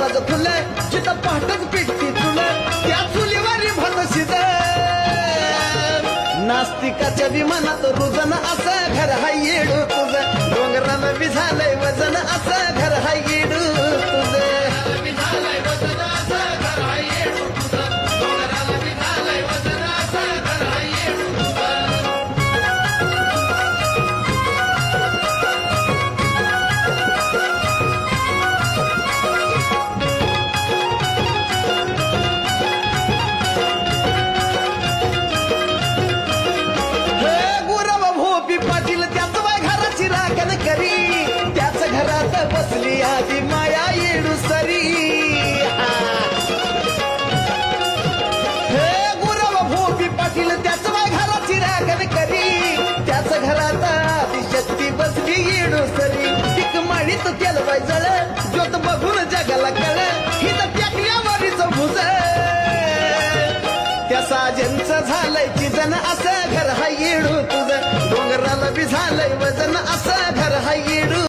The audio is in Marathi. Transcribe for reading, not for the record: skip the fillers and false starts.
भाताचं फुल जिथं पहाटच पेटती चुल त्या चुलीवारी भात शिज नास्तिकाच्या विमानात रुजन असं घर हाय येडू तुझं डोंगराला बी झालंय वजन असं घर हाय येडू तुझं बसली आधी माया येडू सरी हे गुरव भोपी पाटील त्याच बाय घराची राखण करी त्याच घरात आधी शक्ती बसली येडू सरी एक माळीत त्याला बाय जळ ज्योत बघून जगाला कळ ही तर टाकल्यावरीच भुज त्या साजेंचं झालंय चिजन असं घर हा येडू तुझं डोंगराला बी झालंय वजन असं